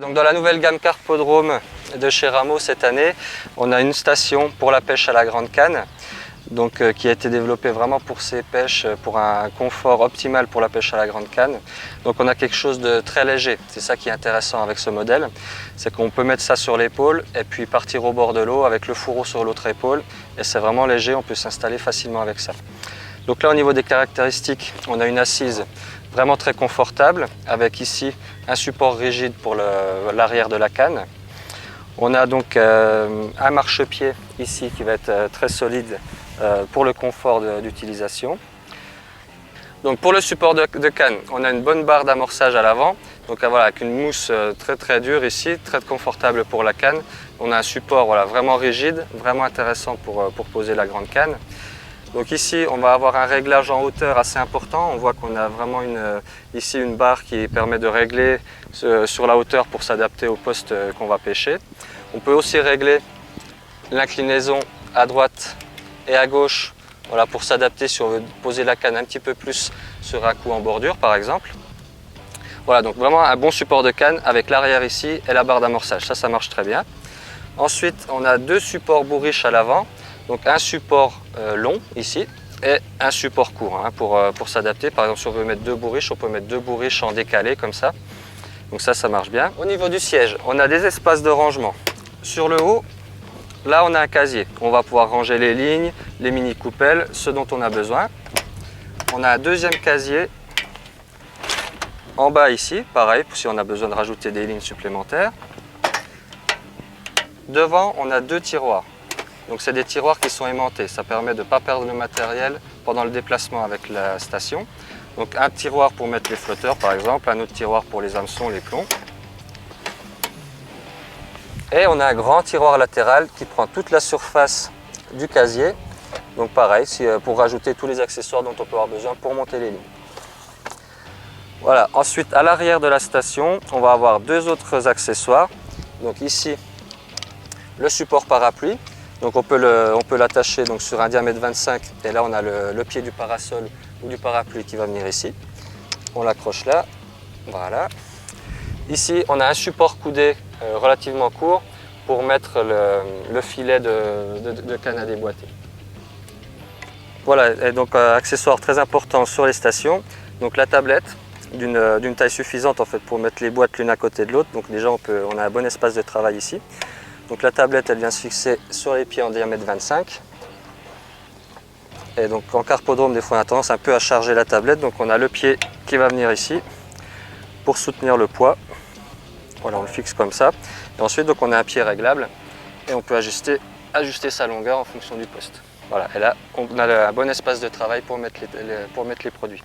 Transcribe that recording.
Donc dans la nouvelle gamme Carpodrome de chez Ramo cette année, on a une station pour la pêche à la grande canne, donc, qui a été développée vraiment pour ces pêches, pour un confort optimal pour la pêche à la grande canne. Donc on a quelque chose de très léger, c'est ça qui est intéressant avec ce modèle, c'est qu'on peut mettre ça sur l'épaule et puis partir au bord de l'eau avec le fourreau sur l'autre épaule, et c'est vraiment léger, on peut s'installer facilement avec ça. Donc là au niveau des caractéristiques, on a une assise vraiment très confortable avec ici un support rigide pour l'arrière de la canne. On a donc un marchepied ici qui va être très solide pour le confort d'utilisation. Donc pour le support de canne, on a une bonne barre d'amorçage à l'avant, donc voilà, avec une mousse très dure ici, très confortable pour la canne. On a un support voilà, vraiment rigide, vraiment intéressant pour poser la grande canne. Donc ici, on va avoir un réglage en hauteur assez important. On voit qu'on a vraiment ici une barre qui permet de régler sur la hauteur pour s'adapter au poste qu'on va pêcher. On peut aussi régler l'inclinaison à droite et à gauche voilà, pour s'adapter si on veut poser la canne un petit peu plus sur un coup en bordure par exemple. Voilà, donc vraiment un bon support de canne avec l'arrière ici et la barre d'amorçage. Ça marche très bien. Ensuite, on a deux supports bourriches à l'avant. Donc un support long ici et un support court hein, pour s'adapter. Par exemple, si on veut mettre deux bourriches, on peut mettre deux bourriches en décalé comme ça. Donc ça marche bien. Au niveau du siège, on a des espaces de rangement. Sur le haut, là on a un casier. On va pouvoir ranger les lignes, les mini-coupelles, ce dont on a besoin. On a un deuxième casier en bas ici, pareil, si on a besoin de rajouter des lignes supplémentaires. Devant, on a deux tiroirs. Donc c'est des tiroirs qui sont aimantés, ça permet de ne pas perdre le matériel pendant le déplacement avec la station. Donc un tiroir pour mettre les flotteurs par exemple, un autre tiroir pour les hameçons, les plombs. Et on a un grand tiroir latéral qui prend toute la surface du casier. Donc pareil, pour rajouter tous les accessoires dont on peut avoir besoin pour monter les lignes. Voilà, ensuite à l'arrière de la station, on va avoir deux autres accessoires. Donc ici, le support parapluie. Donc on peut l'attacher sur un diamètre 25 et là on a le pied du parasol ou du parapluie qui va venir ici. On l'accroche là, voilà. Ici on a un support coudé relativement court pour mettre le filet de canne à déboîter. Voilà, et donc accessoire très important sur les stations, donc la tablette d'une taille suffisante en fait pour mettre les boîtes l'une à côté de l'autre. Donc déjà on a un bon espace de travail ici. Donc la tablette elle vient se fixer sur les pieds en diamètre 25. Et donc en carpodrome des fois on a tendance un peu à charger la tablette. Donc on a le pied qui va venir ici pour soutenir le poids. Voilà, on le fixe comme ça. Et ensuite donc on a un pied réglable et on peut ajuster sa longueur en fonction du poste. Voilà, et là on a un bon espace de travail pour mettre les produits.